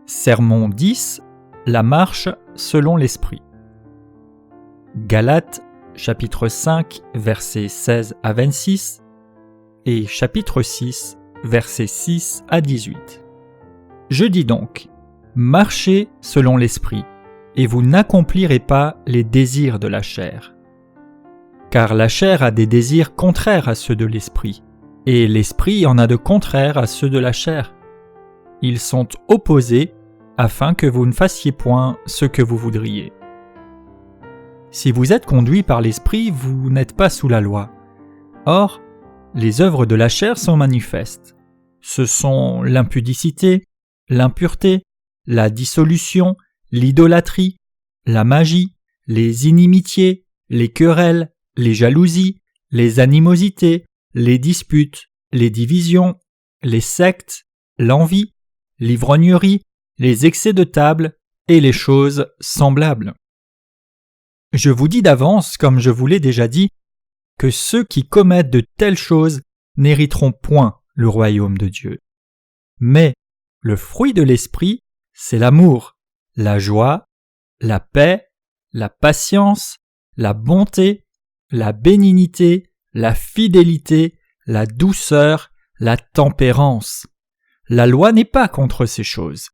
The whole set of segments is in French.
Sermon 10, la marche selon l'Esprit. Galates, chapitre 5, versets 16 à 26 et chapitre 6, versets 6 à 18. Je dis donc, marchez selon l'Esprit, et vous n'accomplirez pas les désirs de la chair. Car la chair a des désirs contraires à ceux de l'Esprit, et l'Esprit en a de contraires à ceux de la chair. Ils sont opposés afin que vous ne fassiez point ce que vous voudriez. Si vous êtes conduits par l'Esprit, vous n'êtes pas sous la loi. Or, les œuvres de la chair sont manifestes. Ce sont l'impudicité, l'impureté, la dissolution, l'idolâtrie, la magie, les inimitiés, les querelles, les jalousies, les animosités, les disputes, les divisions, les sectes, l'envie, l'ivrognerie, les excès de table et les choses semblables. Je vous dis d'avance, comme je vous l'ai déjà dit, que ceux qui commettent de telles choses n'hériteront point le royaume de Dieu. Mais le fruit de l'esprit, c'est l'amour, la joie, la paix, la patience, la bonté, la bénignité, la fidélité, la douceur, la tempérance. La loi n'est pas contre ces choses.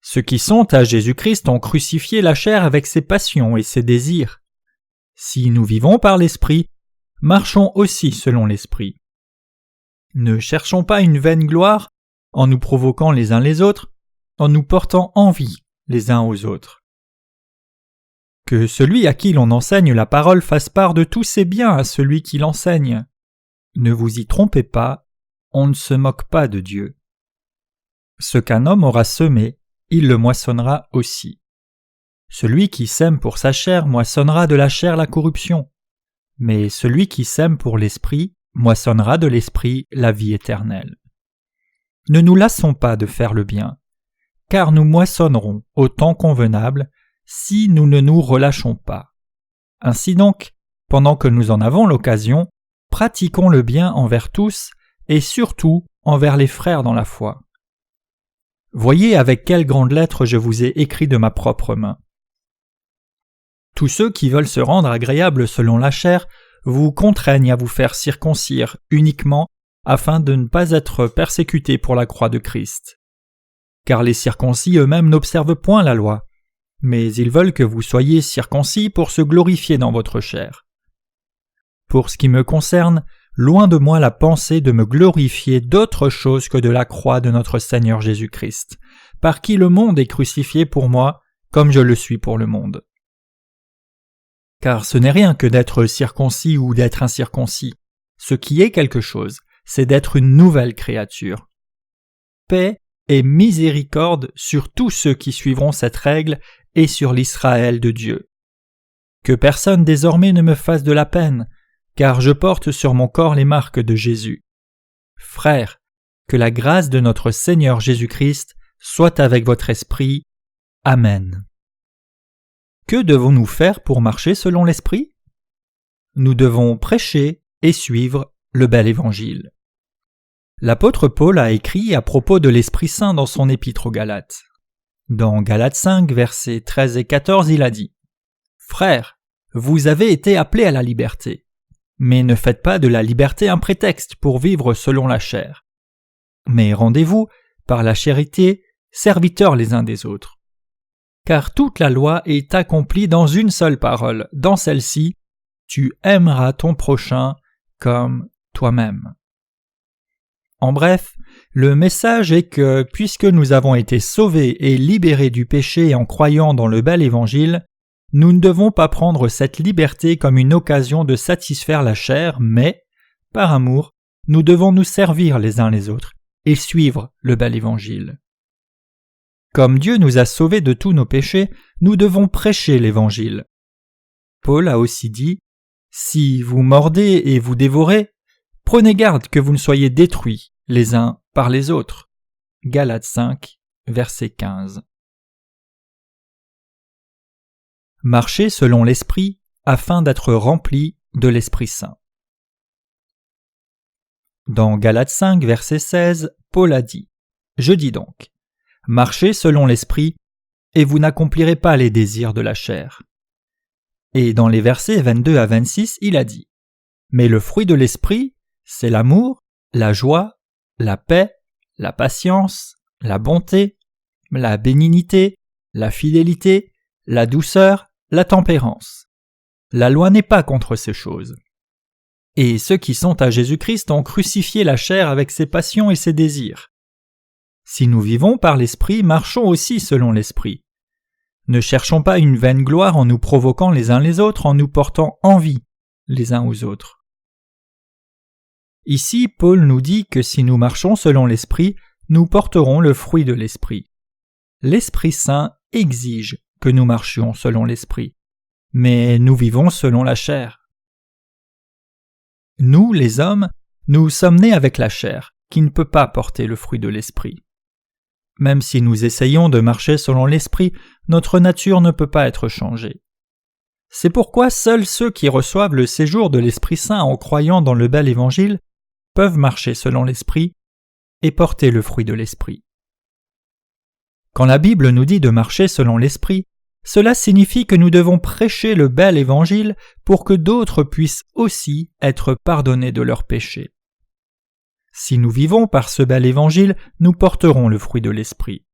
Ceux qui sont à Jésus-Christ ont crucifié la chair avec ses passions et ses désirs. Si nous vivons par l'Esprit, marchons aussi selon l'Esprit. Ne cherchons pas une vaine gloire en nous provoquant les uns les autres, en nous portant envie les uns aux autres. Que celui à qui l'on enseigne la parole fasse part de tous ses biens à celui qui l'enseigne. Ne vous y trompez pas, on ne se moque pas de Dieu. Ce qu'un homme aura semé, il le moissonnera aussi. Celui qui sème pour sa chair moissonnera de la chair la corruption, mais celui qui sème pour l'esprit moissonnera de l'esprit la vie éternelle. Ne nous lassons pas de faire le bien, car nous moissonnerons au temps convenable si nous ne nous relâchons pas. Ainsi donc, pendant que nous en avons l'occasion, pratiquons le bien envers tous et surtout envers les frères dans la foi. Voyez avec quelle grande lettre je vous ai écrit de ma propre main. Tous ceux qui veulent se rendre agréables selon la chair vous contraignent à vous faire circoncire uniquement afin de ne pas être persécutés pour la croix de Christ. Car les circoncis eux-mêmes n'observent point la loi, mais ils veulent que vous soyez circoncis pour se glorifier dans votre chair. Pour ce qui me concerne, loin de moi la pensée de me glorifier d'autre chose que de la croix de notre Seigneur Jésus-Christ, par qui le monde est crucifié pour moi, comme je le suis pour le monde. Car ce n'est rien que d'être circoncis ou d'être incirconcis. Ce qui est quelque chose, c'est d'être une nouvelle créature. Paix et miséricorde sur tous ceux qui suivront cette règle et sur l'Israël de Dieu. Que personne désormais ne me fasse de la peine, car je porte sur mon corps les marques de Jésus. Frères, que la grâce de notre Seigneur Jésus-Christ soit avec votre esprit. Amen. Que devons-nous faire pour marcher selon l'Esprit ? Nous devons prêcher et suivre le bel Évangile. L'apôtre Paul a écrit à propos de l'Esprit Saint dans son épître aux Galates. Dans Galates 5, versets 13 et 14, il a dit « Frères, vous avez été appelés à la liberté. Mais ne faites pas de la liberté un prétexte pour vivre selon la chair. Mais rendez-vous, par la charité, serviteurs les uns des autres. Car toute la loi est accomplie dans une seule parole, dans celle-ci, tu aimeras ton prochain comme toi-même. » En bref, le message est que, puisque nous avons été sauvés et libérés du péché en croyant dans le bel Évangile, nous ne devons pas prendre cette liberté comme une occasion de satisfaire la chair, mais, par amour, nous devons nous servir les uns les autres et suivre le bel Évangile. Comme Dieu nous a sauvés de tous nos péchés, nous devons prêcher l'Évangile. Paul a aussi dit « Si vous mordez et vous dévorez, prenez garde que vous ne soyez détruits les uns par les autres. » Galates 5, verset 15. Marcher selon l'Esprit afin d'être rempli de l'Esprit Saint. Dans Galates 5, verset 16, Paul a dit « Je dis donc, Marchez selon l'esprit, et vous n'accomplirez pas les désirs de la chair. Et dans les versets 22 à 26, il a dit : Mais le fruit de l'esprit, c'est l'amour, la joie, la paix, la patience, la bonté, la bénignité, la fidélité, la douceur, la tempérance. La loi n'est pas contre ces choses. Et ceux qui sont à Jésus-Christ ont crucifié la chair avec ses passions et ses désirs. Si nous vivons par l'Esprit, marchons aussi selon l'Esprit. Ne cherchons pas une vaine gloire en nous provoquant les uns les autres, en nous portant envie les uns aux autres. Ici, Paul nous dit que si nous marchons selon l'Esprit, nous porterons le fruit de l'Esprit. L'Esprit Saint exige que nous marchions selon l'Esprit, mais nous vivons selon la chair. Nous, les hommes, nous sommes nés avec la chair, qui ne peut pas porter le fruit de l'Esprit. Même si nous essayons de marcher selon l'Esprit, notre nature ne peut pas être changée. C'est pourquoi seuls ceux qui reçoivent le séjour de l'Esprit Saint en croyant dans le bel Évangile peuvent marcher selon l'Esprit et porter le fruit de l'Esprit. Quand la Bible nous dit de marcher selon l'Esprit, cela signifie que nous devons prêcher le bel Évangile pour que d'autres puissent aussi être pardonnés de leurs péchés. Si nous vivons par ce bel Évangile, nous porterons le fruit de l'Esprit.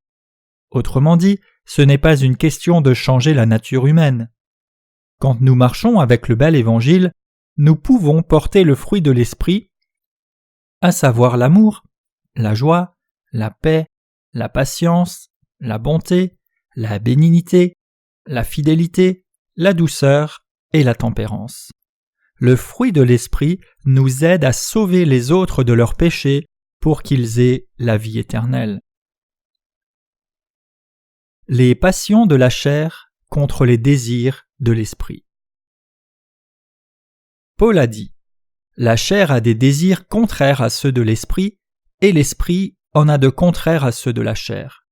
Autrement dit, ce n'est pas une question de changer la nature humaine. Quand nous marchons avec le bel Évangile, nous pouvons porter le fruit de l'Esprit, à savoir l'amour, la joie, la paix, la patience, la bonté, la bénignité, la fidélité, la douceur et la tempérance. Le fruit de l'Esprit nous aide à sauver les autres de leurs péchés pour qu'ils aient la vie éternelle. Les passions de la chair contre les désirs de l'Esprit. Paul a dit : La chair a des désirs contraires à ceux de l'Esprit, et l'Esprit en a de contraires à ceux de la chair.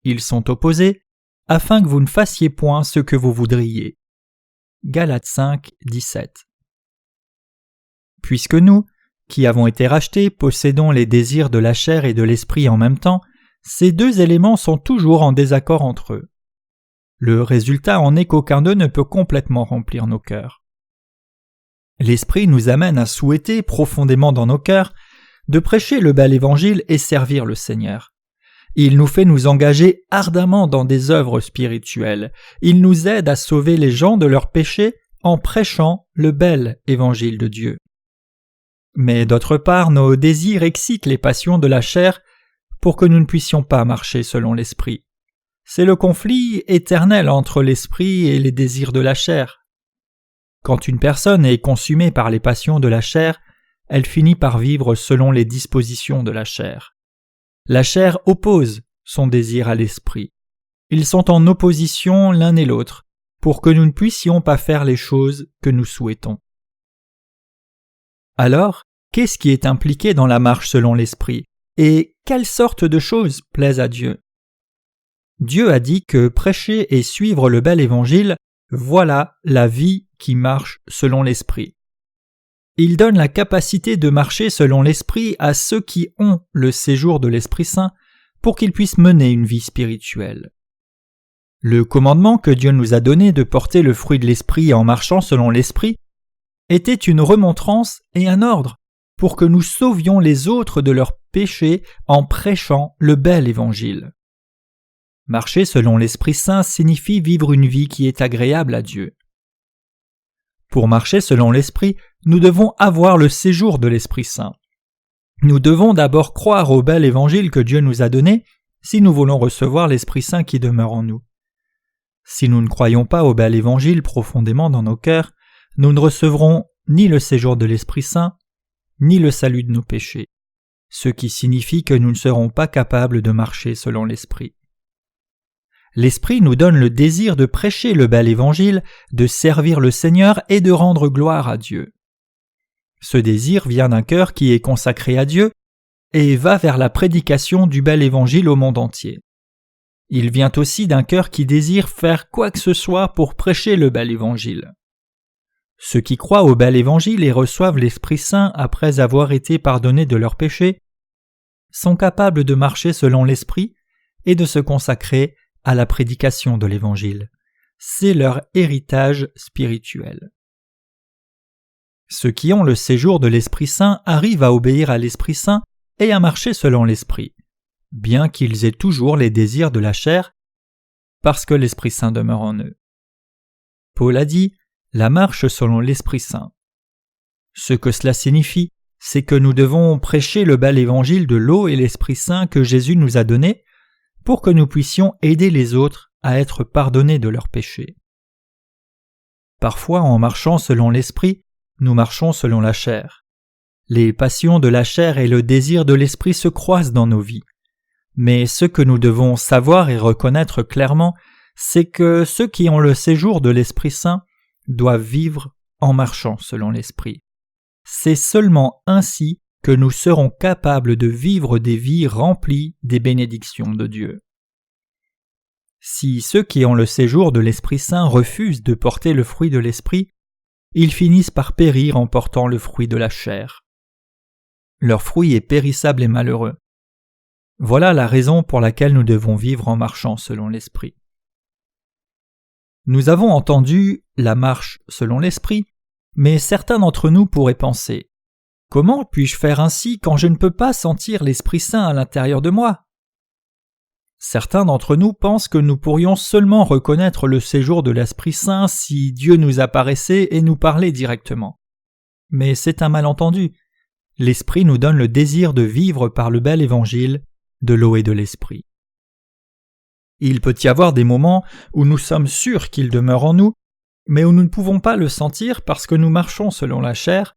Ils sont opposés, afin que vous ne fassiez point ce que vous voudriez. Galates 5, 17. Puisque nous, qui avons été rachetés, possédons les désirs de la chair et de l'esprit en même temps, ces deux éléments sont toujours en désaccord entre eux. Le résultat en est qu'aucun d'eux ne peut complètement remplir nos cœurs. L'Esprit nous amène à souhaiter profondément dans nos cœurs de prêcher le bel Évangile et servir le Seigneur. Il nous fait nous engager ardemment dans des œuvres spirituelles. Il nous aide à sauver les gens de leurs péchés en prêchant le bel Évangile de Dieu. Mais d'autre part, nos désirs excitent les passions de la chair pour que nous ne puissions pas marcher selon l'Esprit. C'est le conflit éternel entre l'Esprit et les désirs de la chair. Quand une personne est consumée par les passions de la chair, elle finit par vivre selon les dispositions de la chair. La chair oppose son désir à l'Esprit. Ils sont en opposition l'un et l'autre pour que nous ne puissions pas faire les choses que nous souhaitons. Alors, qu'est-ce qui est impliqué dans la marche selon l'Esprit, et quelle sorte de choses plaisent à Dieu ? Dieu a dit que prêcher et suivre le bel Évangile, voilà la vie qui marche selon l'Esprit. Il donne la capacité de marcher selon l'Esprit à ceux qui ont le séjour de l'Esprit Saint pour qu'ils puissent mener une vie spirituelle. Le commandement que Dieu nous a donné de porter le fruit de l'Esprit en marchant selon l'Esprit était une remontrance et un ordre pour que nous sauvions les autres de leurs péchés en prêchant le bel Évangile. Marcher selon l'Esprit Saint signifie vivre une vie qui est agréable à Dieu. Pour marcher selon l'Esprit, nous devons avoir le séjour de l'Esprit Saint. Nous devons d'abord croire au bel Évangile que Dieu nous a donné si nous voulons recevoir l'Esprit Saint qui demeure en nous. Si nous ne croyons pas au bel Évangile profondément dans nos cœurs, nous ne recevrons ni le séjour de l'Esprit Saint, ni le salut de nos péchés, ce qui signifie que nous ne serons pas capables de marcher selon l'Esprit. L'Esprit nous donne le désir de prêcher le bel Évangile, de servir le Seigneur et de rendre gloire à Dieu. Ce désir vient d'un cœur qui est consacré à Dieu et va vers la prédication du bel Évangile au monde entier. Il vient aussi d'un cœur qui désire faire quoi que ce soit pour prêcher le bel Évangile. Ceux qui croient au bel Évangile et reçoivent l'Esprit Saint après avoir été pardonnés de leurs péchés sont capables de marcher selon l'Esprit et de se consacrer à la prédication de l'Évangile. C'est leur héritage spirituel. Ceux qui ont le séjour de l'Esprit Saint arrivent à obéir à l'Esprit Saint et à marcher selon l'Esprit, bien qu'ils aient toujours les désirs de la chair, parce que l'Esprit Saint demeure en eux. Paul a dit « la marche selon l'Esprit Saint ». Ce que cela signifie, c'est que nous devons prêcher le bel évangile de l'eau et l'Esprit Saint que Jésus nous a donné pour que nous puissions aider les autres à être pardonnés de leurs péchés. Parfois, en marchant selon l'Esprit, nous marchons selon la chair. Les passions de la chair et le désir de l'Esprit se croisent dans nos vies. Mais ce que nous devons savoir et reconnaître clairement, c'est que ceux qui ont le séjour de l'Esprit Saint doivent vivre en marchant selon l'Esprit. C'est seulement ainsi que nous serons capables de vivre des vies remplies des bénédictions de Dieu. Si ceux qui ont le séjour de l'Esprit Saint refusent de porter le fruit de l'Esprit, ils finissent par périr en portant le fruit de la chair. Leur fruit est périssable et malheureux. Voilà la raison pour laquelle nous devons vivre en marchant selon l'Esprit. Nous avons entendu la marche selon l'Esprit, mais certains d'entre nous pourraient penser « Comment puis-je faire ainsi quand je ne peux pas sentir l'Esprit Saint à l'intérieur de moi ?» Certains d'entre nous pensent que nous pourrions seulement reconnaître le séjour de l'Esprit Saint si Dieu nous apparaissait et nous parlait directement. Mais c'est un malentendu. L'Esprit nous donne le désir de vivre par le bel évangile de l'eau et de l'Esprit. Il peut y avoir des moments où nous sommes sûrs qu'il demeure en nous, mais où nous ne pouvons pas le sentir parce que nous marchons selon la chair.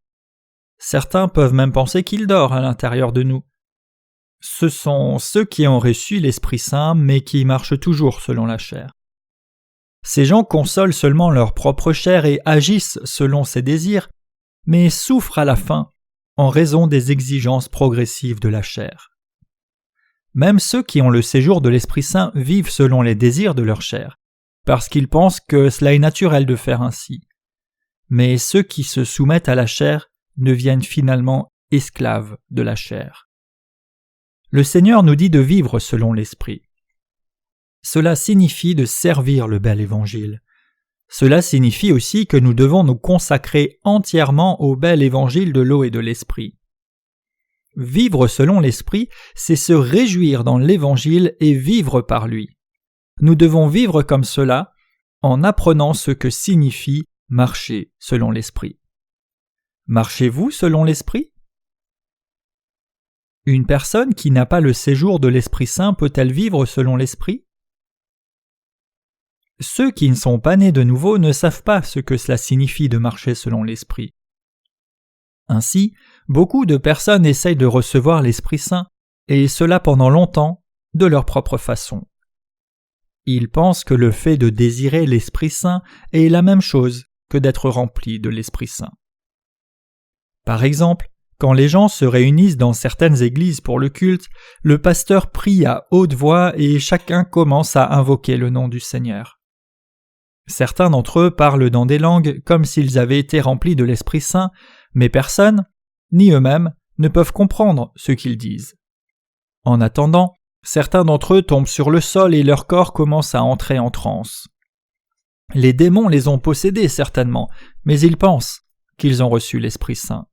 Certains peuvent même penser qu'il dort à l'intérieur de nous. Ce sont ceux qui ont reçu l'Esprit Saint mais qui marchent toujours selon la chair. Ces gens consolent seulement leur propre chair et agissent selon ses désirs, mais souffrent à la fin en raison des exigences progressives de la chair. Même ceux qui ont le séjour de l'Esprit Saint vivent selon les désirs de leur chair, parce qu'ils pensent que cela est naturel de faire ainsi. Mais ceux qui se soumettent à la chair deviennent finalement esclaves de la chair. Le Seigneur nous dit de vivre selon l'Esprit. Cela signifie de servir le bel évangile. Cela signifie aussi que nous devons nous consacrer entièrement au bel évangile de l'eau et de l'Esprit. Vivre selon l'Esprit, c'est se réjouir dans l'Évangile et vivre par lui. Nous devons vivre comme cela en apprenant ce que signifie marcher selon l'Esprit. Marchez-vous selon l'Esprit ? Une personne qui n'a pas le séjour de l'Esprit Saint peut-elle vivre selon l'Esprit ? Ceux qui ne sont pas nés de nouveau ne savent pas ce que cela signifie de marcher selon l'Esprit. Ainsi, beaucoup de personnes essayent de recevoir l'Esprit Saint, et cela pendant longtemps, de leur propre façon. Ils pensent que le fait de désirer l'Esprit Saint est la même chose que d'être rempli de l'Esprit Saint. Par exemple, quand les gens se réunissent dans certaines églises pour le culte, le pasteur prie à haute voix et chacun commence à invoquer le nom du Seigneur. Certains d'entre eux parlent dans des langues comme s'ils avaient été remplis de l'Esprit Saint, mais personne, ni eux-mêmes, ne peuvent comprendre ce qu'ils disent. En attendant, certains d'entre eux tombent sur le sol et leur corps commence à entrer en transe. Les démons les ont possédés certainement, mais ils pensent qu'ils ont reçu l'Esprit Saint.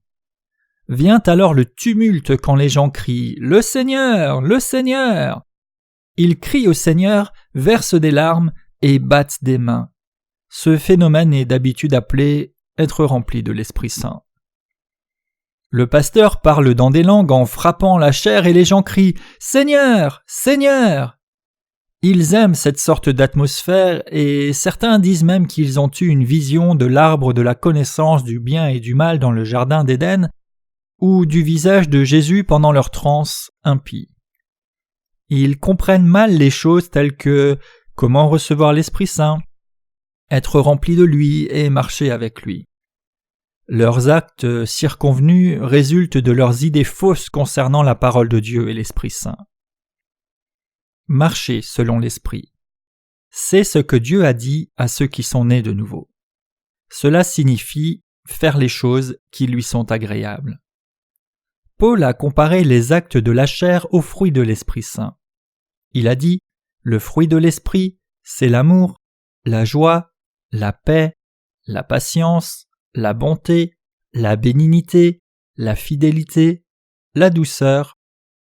Vient alors le tumulte quand les gens crient « Le Seigneur! Le Seigneur !» Ils crient au Seigneur, versent des larmes et battent des mains. Ce phénomène est d'habitude appelé « être rempli de l'Esprit Saint ». Le pasteur parle dans des langues en frappant la chair et les gens crient « Seigneur! Seigneur !» Ils aiment cette sorte d'atmosphère et certains disent même qu'ils ont eu une vision de l'arbre de la connaissance du bien et du mal dans le jardin d'Éden ou du visage de Jésus pendant leur transe impie. Ils comprennent mal les choses telles que comment recevoir l'Esprit Saint, être rempli de lui et marcher avec lui. Leurs actes circonvenus résultent de leurs idées fausses concernant la parole de Dieu et l'Esprit Saint. Marcher selon l'Esprit. C'est ce que Dieu a dit à ceux qui sont nés de nouveau. Cela signifie faire les choses qui lui sont agréables. Paul a comparé les actes de la chair aux fruits de l'Esprit Saint. Il a dit « Le fruit de l'esprit, c'est l'amour, la joie, la paix, la patience, la bonté, la bénignité, la fidélité, la douceur,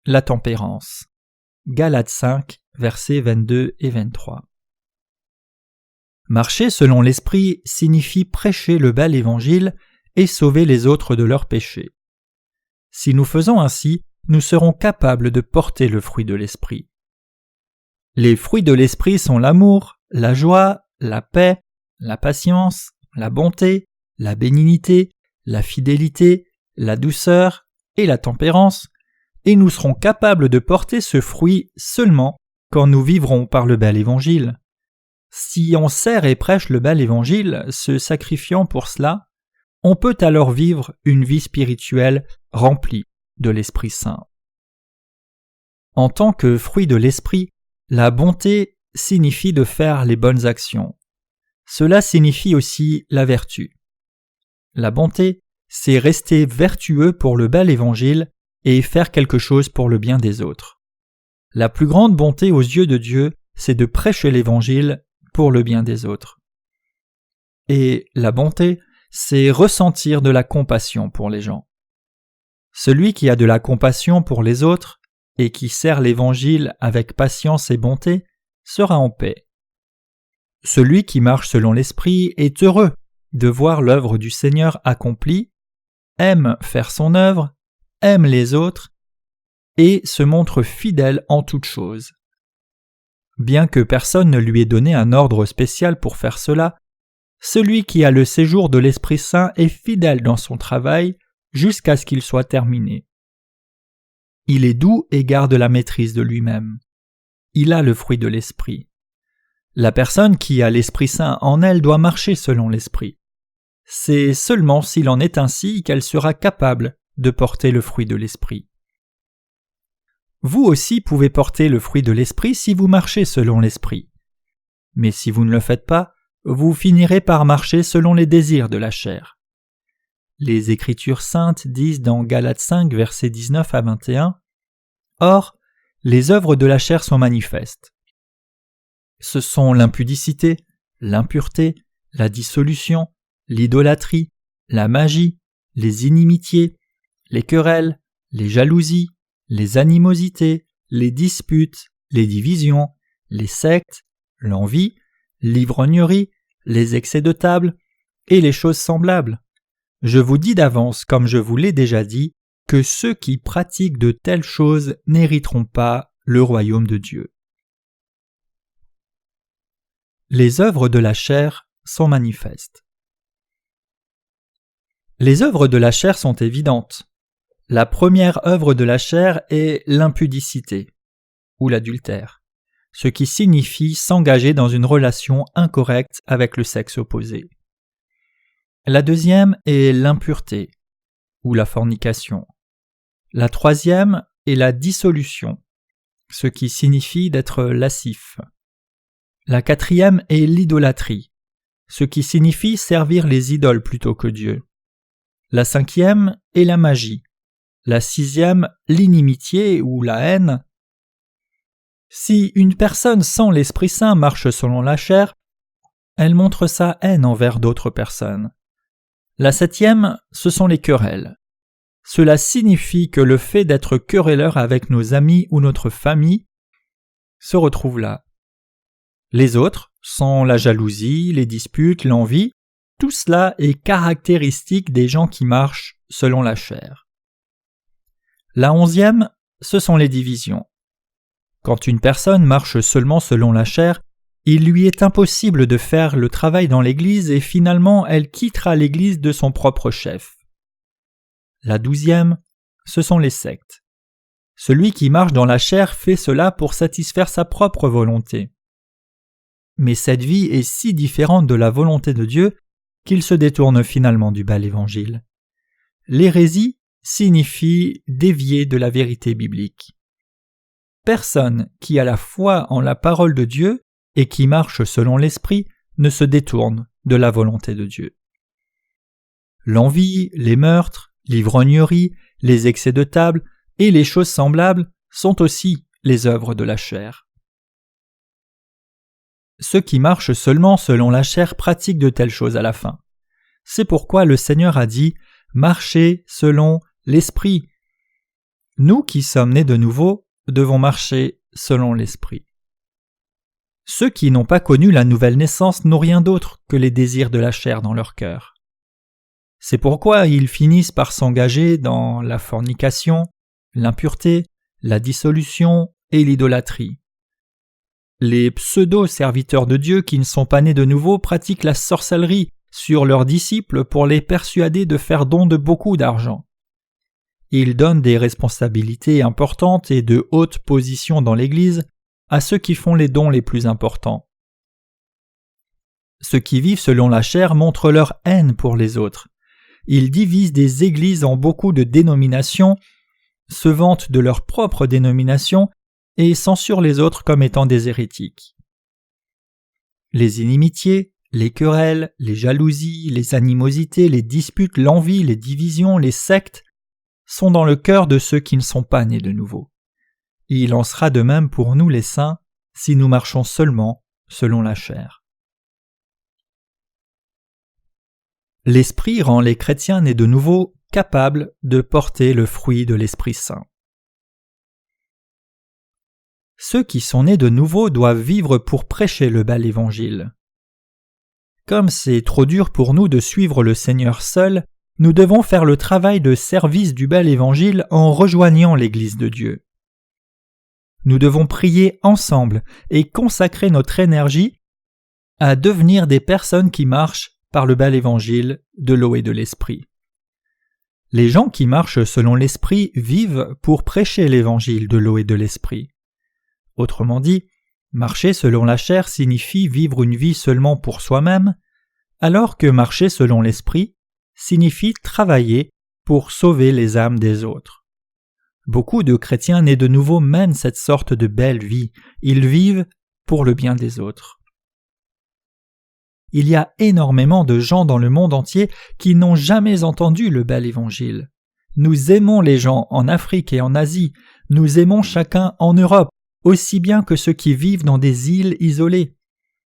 la tempérance. » Galates 5, versets 22 et 23. Marcher selon l'esprit signifie prêcher le bel évangile et sauver les autres de leurs péchés. Si nous faisons ainsi, nous serons capables de porter le fruit de l'esprit. Les fruits de l'esprit sont l'amour, la joie, la paix, la patience, la bonté, la bénignité, la fidélité, la douceur et la tempérance, et nous serons capables de porter ce fruit seulement quand nous vivrons par le bel évangile. Si on sert et prêche le bel évangile, se sacrifiant pour cela, on peut alors vivre une vie spirituelle remplie de l'Esprit Saint. En tant que fruit de l'Esprit, la bonté signifie de faire les bonnes actions. Cela signifie aussi la vertu. La bonté, c'est rester vertueux pour le bel évangile et faire quelque chose pour le bien des autres. La plus grande bonté aux yeux de Dieu, c'est de prêcher l'évangile pour le bien des autres. Et la bonté, c'est ressentir de la compassion pour les gens. Celui qui a de la compassion pour les autres et qui sert l'évangile avec patience et bonté sera en paix. Celui qui marche selon l'esprit est heureux de voir l'œuvre du Seigneur accomplie, aime faire son œuvre, aime les autres et se montre fidèle en toutes choses. Bien que personne ne lui ait donné un ordre spécial pour faire cela, celui qui a le séjour de l'Esprit Saint est fidèle dans son travail jusqu'à ce qu'il soit terminé. Il est doux et garde la maîtrise de lui-même. Il a le fruit de l'Esprit. La personne qui a l'Esprit Saint en elle doit marcher selon l'Esprit. C'est seulement s'il en est ainsi qu'elle sera capable de porter le fruit de l'Esprit. Vous aussi pouvez porter le fruit de l'Esprit si vous marchez selon l'Esprit. Mais si vous ne le faites pas, vous finirez par marcher selon les désirs de la chair. Les Écritures saintes disent dans Galates 5, versets 19 à 21, « Or, les œuvres de la chair sont manifestes. Ce sont l'impudicité, l'impureté, la dissolution, l'idolâtrie, la magie, les inimitiés, les querelles, les jalousies, les animosités, les disputes, les divisions, les sectes, l'envie, l'ivrognerie, les excès de table et les choses semblables. Je vous dis d'avance, comme je vous l'ai déjà dit, que ceux qui pratiquent de telles choses n'hériteront pas le royaume de Dieu. » Les œuvres de la chair sont manifestes. Les œuvres de la chair sont évidentes. La première œuvre de la chair est l'impudicité, ou l'adultère, ce qui signifie s'engager dans une relation incorrecte avec le sexe opposé. La deuxième est l'impureté, ou la fornication. La troisième est la dissolution, ce qui signifie d'être lascif. La quatrième est l'idolâtrie, ce qui signifie servir les idoles plutôt que Dieu. La cinquième est la magie. La sixième, l'inimitié ou la haine. Si une personne sans l'Esprit Saint marche selon la chair, elle montre sa haine envers d'autres personnes. La septième, ce sont les querelles. Cela signifie que le fait d'être querelleur avec nos amis ou notre famille se retrouve là. Les autres sont la jalousie, les disputes, l'envie. Tout cela est caractéristique des gens qui marchent selon la chair. La 11e, ce sont les divisions. Quand une personne marche seulement selon la chair, il lui est impossible de faire le travail dans l'Église et finalement elle quittera l'Église de son propre chef. La 12e, ce sont les sectes. Celui qui marche dans la chair fait cela pour satisfaire sa propre volonté. Mais cette vie est si différente de la volonté de Dieu qu'il se détourne finalement du bel évangile. L'hérésie signifie dévier de la vérité biblique. Personne qui a la foi en la parole de Dieu et qui marche selon l'Esprit ne se détourne de la volonté de Dieu. L'envie, les meurtres, l'ivrognerie, les excès de table et les choses semblables sont aussi les œuvres de la chair. Ceux qui marchent seulement selon la chair pratiquent de telles choses à la fin. C'est pourquoi le Seigneur a dit « Marchez selon l'Esprit ». Nous qui sommes nés de nouveau devons marcher selon l'Esprit. Ceux qui n'ont pas connu la nouvelle naissance n'ont rien d'autre que les désirs de la chair dans leur cœur. C'est pourquoi ils finissent par s'engager dans la fornication, l'impureté, la dissolution et l'idolâtrie. Les pseudo-serviteurs de Dieu qui ne sont pas nés de nouveau pratiquent la sorcellerie sur leurs disciples pour les persuader de faire don de beaucoup d'argent. Ils donnent des responsabilités importantes et de hautes positions dans l'Église à ceux qui font les dons les plus importants. Ceux qui vivent selon la chair montrent leur haine pour les autres. Ils divisent des églises en beaucoup de dénominations, se vantent de leur propre dénomination et censurent les autres comme étant des hérétiques. Les inimitiés, les querelles, les jalousies, les animosités, les disputes, l'envie, les divisions, les sectes sont dans le cœur de ceux qui ne sont pas nés de nouveau. Il en sera de même pour nous les saints si nous marchons seulement selon la chair. L'Esprit rend les chrétiens nés de nouveau capables de porter le fruit de l'Esprit Saint. Ceux qui sont nés de nouveau doivent vivre pour prêcher le bel évangile. Comme c'est trop dur pour nous de suivre le Seigneur seul, nous devons faire le travail de service du bel évangile en rejoignant l'Église de Dieu. Nous devons prier ensemble et consacrer notre énergie à devenir des personnes qui marchent par le bel évangile de l'eau et de l'esprit. Les gens qui marchent selon l'esprit vivent pour prêcher l'évangile de l'eau et de l'esprit. Autrement dit, marcher selon la chair signifie vivre une vie seulement pour soi-même, alors que marcher selon l'esprit signifie travailler pour sauver les âmes des autres. Beaucoup de chrétiens nés de nouveau mènent cette sorte de belle vie. Ils vivent pour le bien des autres. Il y a énormément de gens dans le monde entier qui n'ont jamais entendu le bel évangile. Nous aimons les gens en Afrique et en Asie. Nous aimons chacun en Europe, aussi bien que ceux qui vivent dans des îles isolées.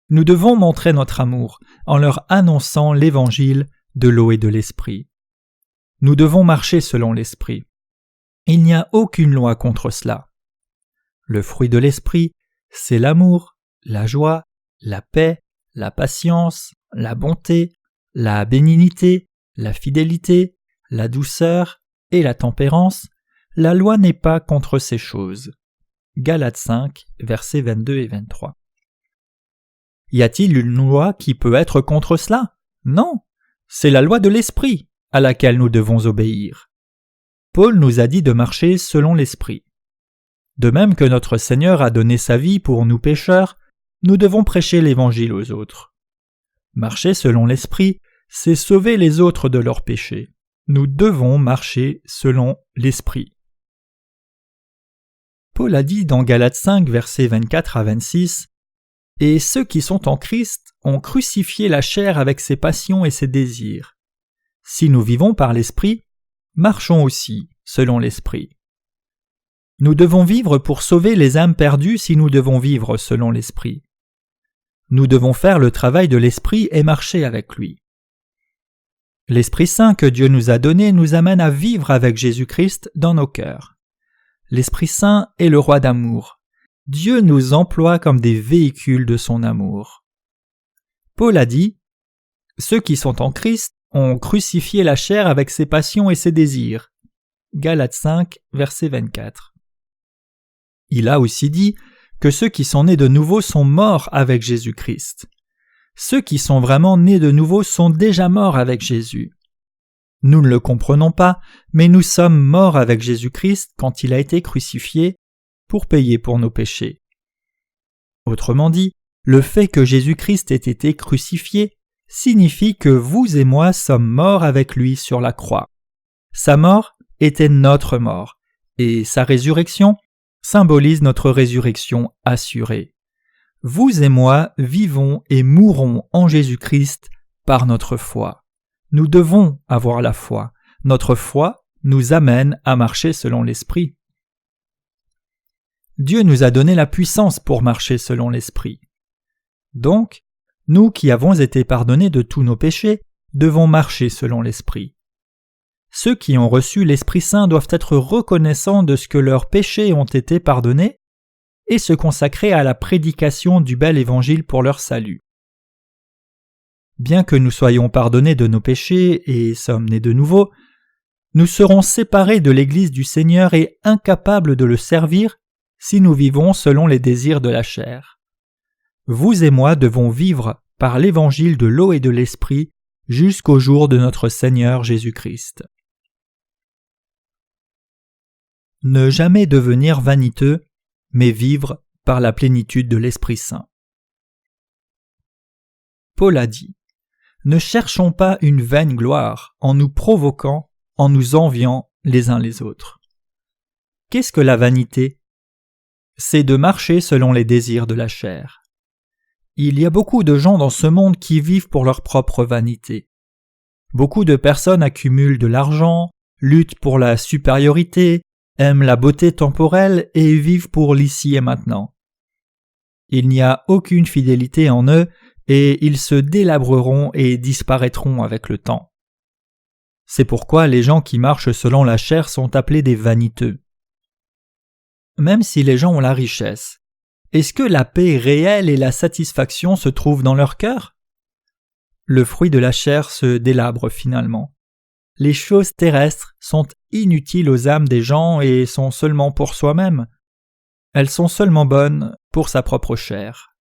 Nous devons montrer notre amour en leur annonçant l'évangile de l'eau et de l'esprit. Nous devons marcher selon l'esprit. Il n'y a aucune loi contre cela. Le fruit de l'esprit, c'est l'amour, la joie, la paix, la patience, la bonté, la bénignité, la fidélité, la douceur et la tempérance. La loi n'est pas contre ces choses. Galates 5, versets 22 et 23. Y a-t-il une loi qui peut être contre cela? Non, c'est la loi de l'esprit à laquelle nous devons obéir. Paul nous a dit de marcher selon l'Esprit. De même que notre Seigneur a donné sa vie pour nous pécheurs, nous devons prêcher l'Évangile aux autres. Marcher selon l'Esprit, c'est sauver les autres de leurs péchés. Nous devons marcher selon l'Esprit. Paul a dit dans Galates 5, versets 24 à 26, « Et ceux qui sont en Christ ont crucifié la chair avec ses passions et ses désirs. Si nous vivons par l'Esprit, marchons aussi selon l'Esprit. » Nous devons vivre pour sauver les âmes perdues si nous devons vivre selon l'Esprit. Nous devons faire le travail de l'Esprit et marcher avec lui. L'Esprit Saint que Dieu nous a donné nous amène à vivre avec Jésus-Christ dans nos cœurs. L'Esprit Saint est le roi d'amour. Dieu nous emploie comme des véhicules de son amour. Paul a dit « Ceux qui sont en Christ ont crucifié la chair avec ses passions et ses désirs. » Galates 5, verset 24. Il a aussi dit que ceux qui sont nés de nouveau sont morts avec Jésus-Christ. Ceux qui sont vraiment nés de nouveau sont déjà morts avec Jésus. Nous ne le comprenons pas, mais nous sommes morts avec Jésus-Christ quand il a été crucifié pour payer pour nos péchés. Autrement dit, le fait que Jésus-Christ ait été crucifié signifie que vous et moi sommes morts avec lui sur la croix. Sa mort était notre mort, et sa résurrection symbolise notre résurrection assurée. Vous et moi vivons et mourrons en Jésus-Christ par notre foi. Nous devons avoir la foi. Notre foi nous amène à marcher selon l'Esprit. Dieu nous a donné la puissance pour marcher selon l'Esprit. Donc, nous qui avons été pardonnés de tous nos péchés, devons marcher selon l'Esprit. Ceux qui ont reçu l'Esprit Saint doivent être reconnaissants de ce que leurs péchés ont été pardonnés et se consacrer à la prédication du bel évangile pour leur salut. Bien que nous soyons pardonnés de nos péchés et sommes nés de nouveau, nous serons séparés de l'Église du Seigneur et incapables de le servir si nous vivons selon les désirs de la chair. Vous et moi devons vivre par l'évangile de l'eau et de l'Esprit jusqu'au jour de notre Seigneur Jésus-Christ. Ne jamais devenir vaniteux, mais vivre par la plénitude de l'Esprit Saint. Paul a dit : « Ne cherchons pas une vaine gloire en nous provoquant, en nous enviant les uns les autres. » Qu'est-ce que la vanité ? C'est de marcher selon les désirs de la chair. Il y a beaucoup de gens dans ce monde qui vivent pour leur propre vanité. Beaucoup de personnes accumulent de l'argent, luttent pour la supériorité, aiment la beauté temporelle et vivent pour l'ici et maintenant. Il n'y a aucune fidélité en eux et ils se délabreront et disparaîtront avec le temps. C'est pourquoi les gens qui marchent selon la chair sont appelés des vaniteux. Même si les gens ont la richesse, est-ce que la paix réelle et la satisfaction se trouvent dans leur cœur ? Le fruit de la chair se délabre finalement. Les choses terrestres sont inutiles aux âmes des gens et sont seulement pour soi-même. Elles sont seulement bonnes pour sa propre chair.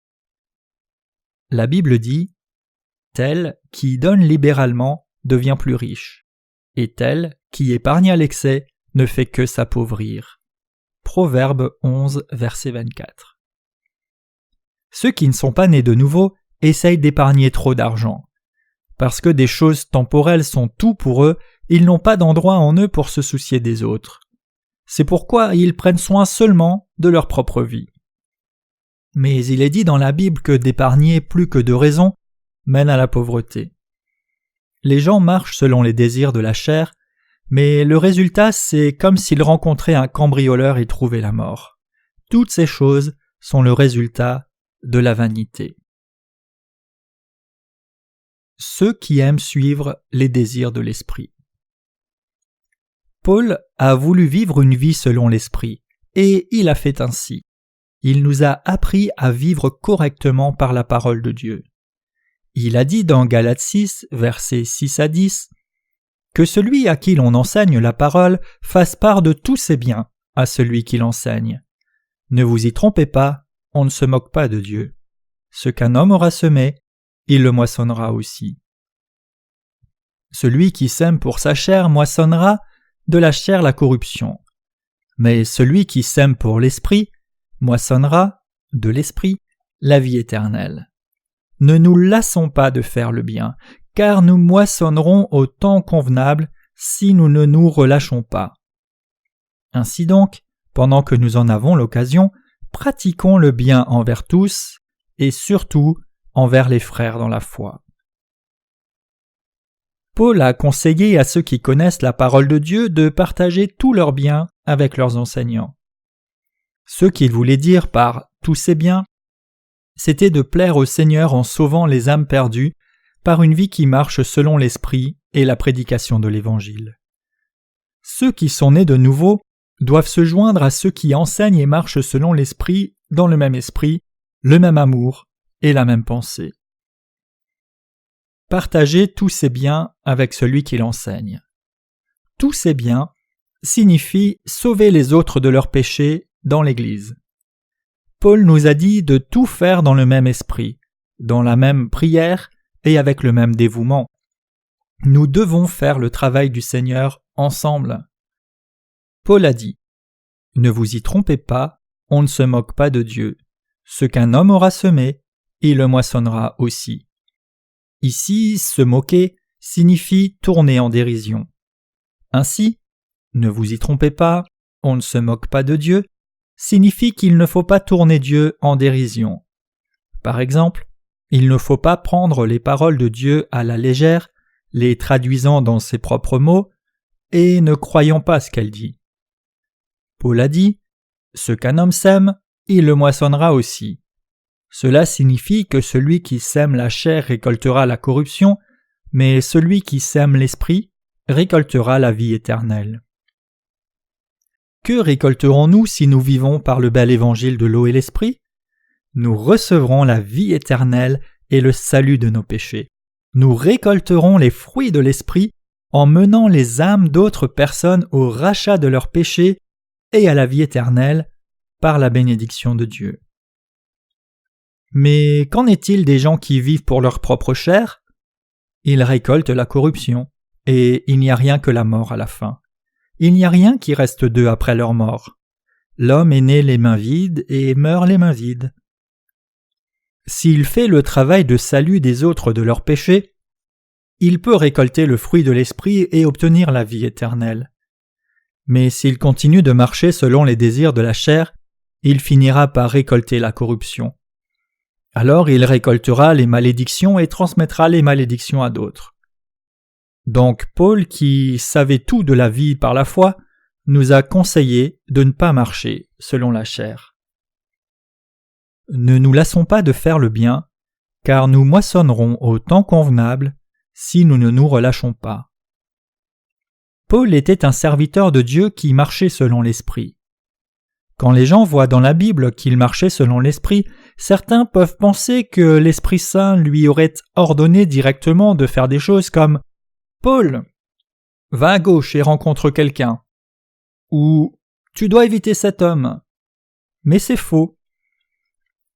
La Bible dit : « Tel qui donne libéralement devient plus riche, et tel qui épargne à l'excès ne fait que s'appauvrir. » Proverbe 11, verset 24. Ceux qui ne sont pas nés de nouveau essayent d'épargner trop d'argent. Parce que des choses temporelles sont tout pour eux, ils n'ont pas d'endroit en eux pour se soucier des autres. C'est pourquoi ils prennent soin seulement de leur propre vie. Mais il est dit dans la Bible que d'épargner plus que de raison mène à la pauvreté. Les gens marchent selon les désirs de la chair, mais le résultat c'est comme s'ils rencontraient un cambrioleur et trouvaient la mort. Toutes ces choses sont le résultat de la vanité. Ceux qui aiment suivre les désirs de l'esprit. Paul a voulu vivre une vie selon l'esprit, et il a fait ainsi. Il nous a appris à vivre correctement par la parole de Dieu. Il a dit dans Galates 6, versets 6 à 10, que celui à qui l'on enseigne la parole fasse part de tous ses biens à celui qui l'enseigne. Ne vous y trompez pas, on ne se moque pas de Dieu. Ce qu'un homme aura semé, il le moissonnera aussi. Celui qui sème pour sa chair moissonnera de la chair la corruption. Mais celui qui sème pour l'esprit moissonnera de l'esprit la vie éternelle. Ne nous lassons pas de faire le bien, car nous moissonnerons au temps convenable si nous ne nous relâchons pas. Ainsi donc, pendant que nous en avons l'occasion, pratiquons le bien envers tous, et surtout envers les frères dans la foi. Paul a conseillé à ceux qui connaissent la parole de Dieu de partager tous leurs biens avec leurs enseignants. Ce qu'il voulait dire par « tous ses biens », c'était de plaire au Seigneur en sauvant les âmes perdues par une vie qui marche selon l'Esprit et la prédication de l'Évangile. Ceux qui sont nés de nouveau doivent se joindre à ceux qui enseignent et marchent selon l'Esprit, dans le même esprit, le même amour et la même pensée. Partager tous ses biens avec celui qui l'enseigne. Tous ses biens signifie sauver les autres de leurs péchés dans l'Église. Paul nous a dit de tout faire dans le même esprit, dans la même prière et avec le même dévouement. Nous devons faire le travail du Seigneur ensemble. Paul a dit : « Ne vous y trompez pas, on ne se moque pas de Dieu. Ce qu'un homme aura semé, il le moissonnera aussi. » Ici, se moquer signifie tourner en dérision. Ainsi, ne vous y trompez pas, on ne se moque pas de Dieu, signifie qu'il ne faut pas tourner Dieu en dérision. Par exemple, il ne faut pas prendre les paroles de Dieu à la légère, les traduisant dans ses propres mots, et ne croyant pas ce qu'elle dit. Paul a dit : « Ce qu'un homme sème, il le moissonnera aussi. » Cela signifie que celui qui sème la chair récoltera la corruption, mais celui qui sème l'esprit récoltera la vie éternelle. Que récolterons-nous si nous vivons par le bel évangile de l'eau et l'esprit? Nous recevrons la vie éternelle et le salut de nos péchés. Nous récolterons les fruits de l'esprit en menant les âmes d'autres personnes au rachat de leurs péchés et à la vie éternelle par la bénédiction de Dieu. Mais qu'en est-il des gens qui vivent pour leur propre chair? Ils récoltent la corruption, et il n'y a rien que la mort à la fin. Il n'y a rien qui reste d'eux après leur mort. L'homme est né les mains vides et meurt les mains vides. S'il fait le travail de salut des autres de leurs péchés, il peut récolter le fruit de l'esprit et obtenir la vie éternelle. Mais s'il continue de marcher selon les désirs de la chair, il finira par récolter la corruption. Alors il récoltera les malédictions et transmettra les malédictions à d'autres. Donc Paul, qui savait tout de la vie par la foi, nous a conseillé de ne pas marcher selon la chair. Ne nous lassons pas de faire le bien, car nous moissonnerons au temps convenable si nous ne nous relâchons pas. Paul était un serviteur de Dieu qui marchait selon l'Esprit. Quand les gens voient dans la Bible qu'il marchait selon l'Esprit, certains peuvent penser que l'Esprit Saint lui aurait ordonné directement de faire des choses comme « Paul, va à gauche et rencontre quelqu'un » ou « Tu dois éviter cet homme ». Mais c'est faux.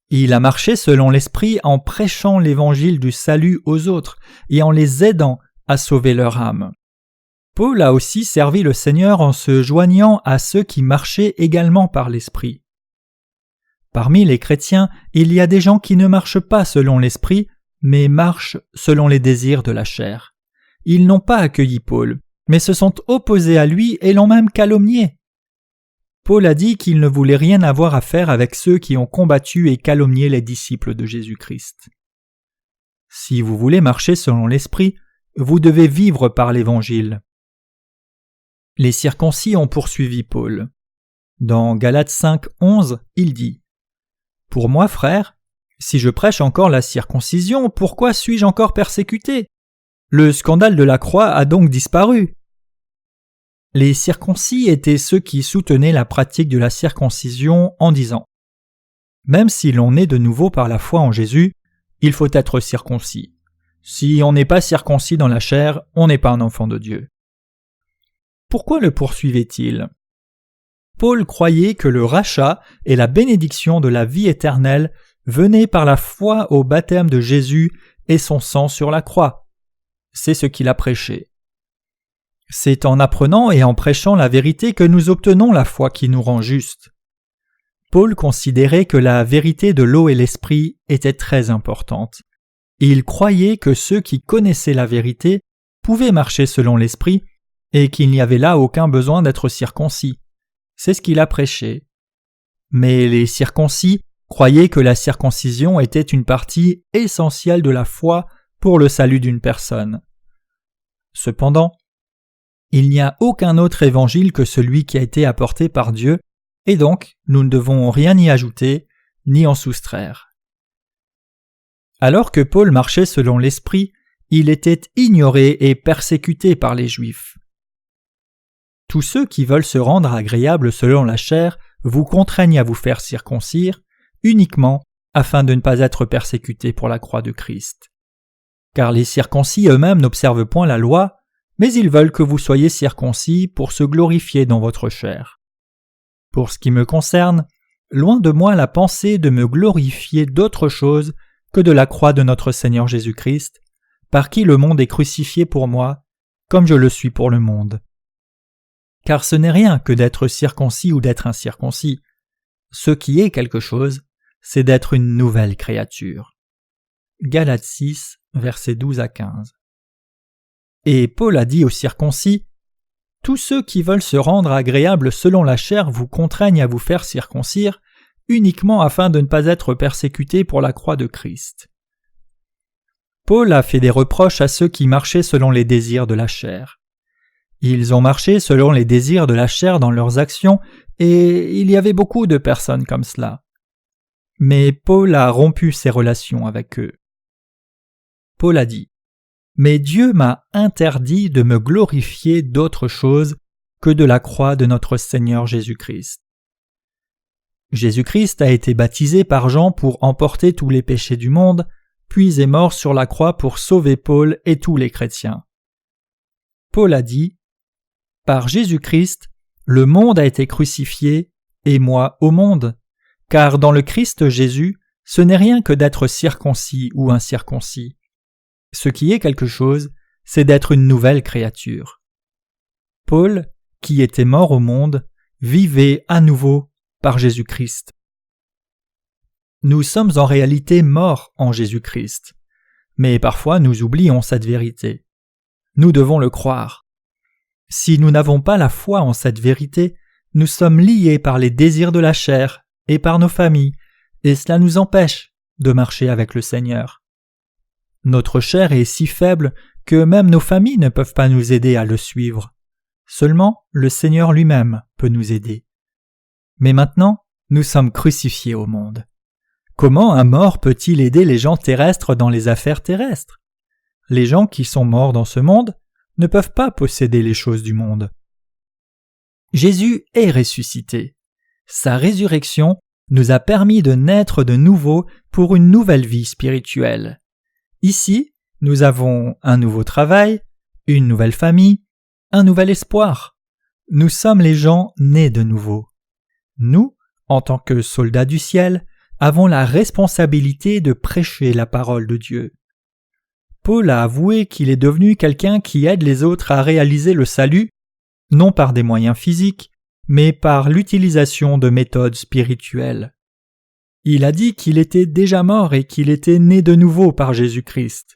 Il a marché selon l'Esprit en prêchant l'évangile du salut aux autres et en les aidant à sauver leur âme. Paul a aussi servi le Seigneur en se joignant à ceux qui marchaient également par l'Esprit. Parmi les chrétiens, il y a des gens qui ne marchent pas selon l'Esprit, mais marchent selon les désirs de la chair. Ils n'ont pas accueilli Paul, mais se sont opposés à lui et l'ont même calomnié. Paul a dit qu'il ne voulait rien avoir à faire avec ceux qui ont combattu et calomnié les disciples de Jésus-Christ. Si vous voulez marcher selon l'Esprit, vous devez vivre par l'Évangile. Les circoncis ont poursuivi Paul. Dans Galates 5, 11, il dit « Pour moi, frère, si je prêche encore la circoncision, pourquoi suis-je encore persécuté? Le scandale de la croix a donc disparu. » Les circoncis étaient ceux qui soutenaient la pratique de la circoncision en disant « Même si l'on est de nouveau par la foi en Jésus, il faut être circoncis. Si on n'est pas circoncis dans la chair, on n'est pas un enfant de Dieu. » Pourquoi le poursuivait-il? Paul croyait que le rachat et la bénédiction de la vie éternelle venaient par la foi au baptême de Jésus et son sang sur la croix. C'est ce qu'il a prêché. C'est en apprenant et en prêchant la vérité que nous obtenons la foi qui nous rend justes. Paul considérait que la vérité de l'eau et l'esprit était très importante. Il croyait que ceux qui connaissaient la vérité pouvaient marcher selon l'esprit et qu'il n'y avait là aucun besoin d'être circoncis. C'est ce qu'il a prêché. Mais les circoncis croyaient que la circoncision était une partie essentielle de la foi pour le salut d'une personne. Cependant, il n'y a aucun autre évangile que celui qui a été apporté par Dieu, et donc nous ne devons rien y ajouter, ni en soustraire. Alors que Paul marchait selon l'Esprit, il était ignoré et persécuté par les Juifs. Tous ceux qui veulent se rendre agréables selon la chair vous contraignent à vous faire circoncire, uniquement afin de ne pas être persécutés pour la croix de Christ. Car les circoncis eux-mêmes n'observent point la loi, mais ils veulent que vous soyez circoncis pour se glorifier dans votre chair. Pour ce qui me concerne, loin de moi la pensée de me glorifier d'autre chose que de la croix de notre Seigneur Jésus-Christ, par qui le monde est crucifié pour moi, comme je le suis pour le monde. Car ce n'est rien que d'être circoncis ou d'être incirconcis. Ce qui est quelque chose, c'est d'être une nouvelle créature. Galates 6, versets 12 à 15. Et Paul a dit aux circoncis, « Tous ceux qui veulent se rendre agréables selon la chair vous contraignent à vous faire circoncire, uniquement afin de ne pas être persécutés pour la croix de Christ. » Paul a fait des reproches à ceux qui marchaient selon les désirs de la chair. Ils ont marché selon les désirs de la chair dans leurs actions, et il y avait beaucoup de personnes comme cela. mais Paul a rompu ses relations avec eux. Paul a dit « Mais Dieu m'a interdit de me glorifier d'autre chose que de la croix de notre Seigneur Jésus-Christ. » Jésus-Christ a été baptisé par Jean pour emporter tous les péchés du monde, puis est mort sur la croix pour sauver Paul et tous les chrétiens. Paul a dit « Par Jésus-Christ, le monde a été crucifié, et moi au monde, car dans le Christ Jésus, ce n'est rien que d'être circoncis ou incirconcis. Ce qui est quelque chose, c'est d'être une nouvelle créature. » Paul, qui était mort au monde, vivait à nouveau par Jésus-Christ. Nous sommes en réalité morts en Jésus-Christ, mais parfois nous oublions cette vérité. Nous devons le croire. Si nous n'avons pas la foi en cette vérité, nous sommes liés par les désirs de la chair et par nos familles, et cela nous empêche de marcher avec le Seigneur. Notre chair est si faible que même nos familles ne peuvent pas nous aider à le suivre. Seulement le Seigneur lui-même peut nous aider. Mais maintenant, nous sommes crucifiés au monde. Comment un mort peut-il aider les gens terrestres dans les affaires terrestres? Les gens qui sont morts dans ce monde ne peuvent pas posséder les choses du monde. Jésus est ressuscité. Sa résurrection nous a permis de naître de nouveau pour une nouvelle vie spirituelle. Ici, nous avons un nouveau travail, une nouvelle famille, un nouvel espoir. Nous sommes les gens nés de nouveau. Nous, en tant que soldats du ciel, avons la responsabilité de prêcher la parole de Dieu. Paul a avoué qu'il est devenu quelqu'un qui aide les autres à réaliser le salut, non par des moyens physiques, mais par l'utilisation de méthodes spirituelles. Il a dit qu'il était déjà mort et qu'il était né de nouveau par Jésus-Christ.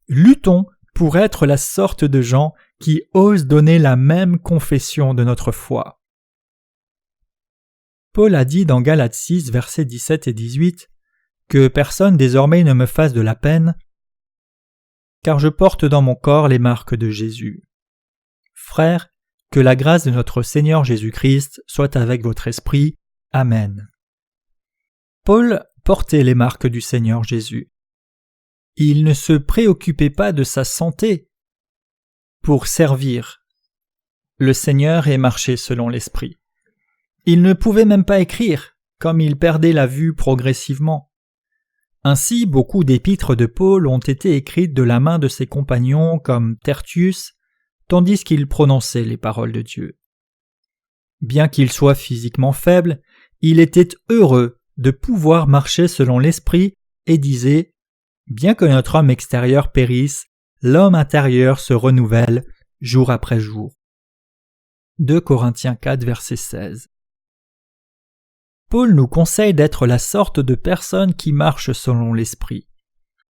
Luttons pour être la sorte de gens qui osent donner la même confession de notre foi. Paul a dit dans Galates 6, versets 17 et 18, « Que personne désormais ne me fasse de la peine, car je porte dans mon corps les marques de Jésus. » Frères, que la grâce de notre Seigneur Jésus-Christ soit avec votre esprit. Amen. Paul portait les marques du Seigneur Jésus. Il ne se préoccupait pas de sa santé pour servir le Seigneur et marcher selon l'Esprit. Il ne pouvait même pas écrire, comme il perdait la vue progressivement. Ainsi, beaucoup d'épîtres de Paul ont été écrites de la main de ses compagnons comme Tertius, tandis qu'il prononçait les paroles de Dieu. Bien qu'il soit physiquement faible, il était heureux de pouvoir marcher selon l'Esprit et disait « Bien que notre homme extérieur périsse, l'homme intérieur se renouvelle jour après jour. » 2 Corinthiens 4, verset 16. Paul nous conseille d'être la sorte de personnes qui marchent selon l'Esprit.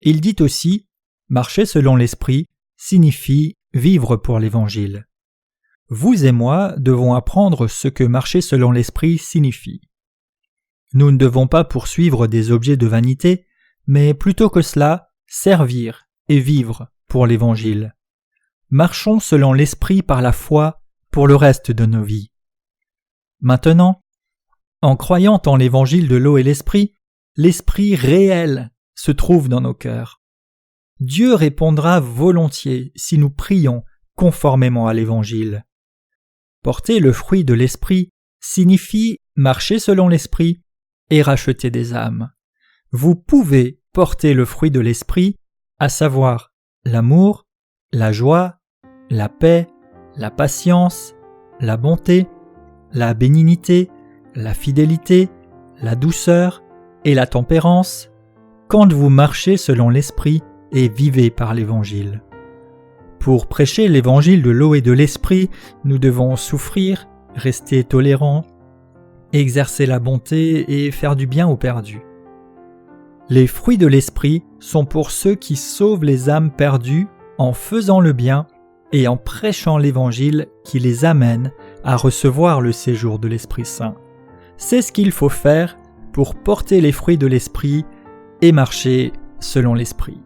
Il dit aussi « Marcher selon l'Esprit » signifie vivre pour l'Évangile. Vous et moi devons apprendre ce que marcher selon l'Esprit signifie. Nous ne devons pas poursuivre des objets de vanité, mais plutôt que cela, servir et vivre pour l'Évangile. Marchons selon l'Esprit par la foi pour le reste de nos vies. Maintenant, en croyant en l'Évangile de l'eau et l'Esprit réel se trouve dans nos cœurs. Dieu répondra volontiers si nous prions conformément à l'Évangile. Porter le fruit de l'Esprit signifie marcher selon l'Esprit et racheter des âmes. Vous pouvez porter le fruit de l'Esprit, à savoir l'amour, la joie, la paix, la patience, la bonté, la bénignité, la fidélité, la douceur et la tempérance, quand vous marchez selon l'Esprit et vivez par l'Évangile. Pour prêcher l'Évangile de l'eau et de l'Esprit, nous devons souffrir, rester tolérants, exercer la bonté et faire du bien aux perdus. Les fruits de l'Esprit sont pour ceux qui sauvent les âmes perdues en faisant le bien et en prêchant l'Évangile qui les amène à recevoir le séjour de l'Esprit Saint. C'est ce qu'il faut faire pour porter les fruits de l'Esprit et marcher selon l'Esprit.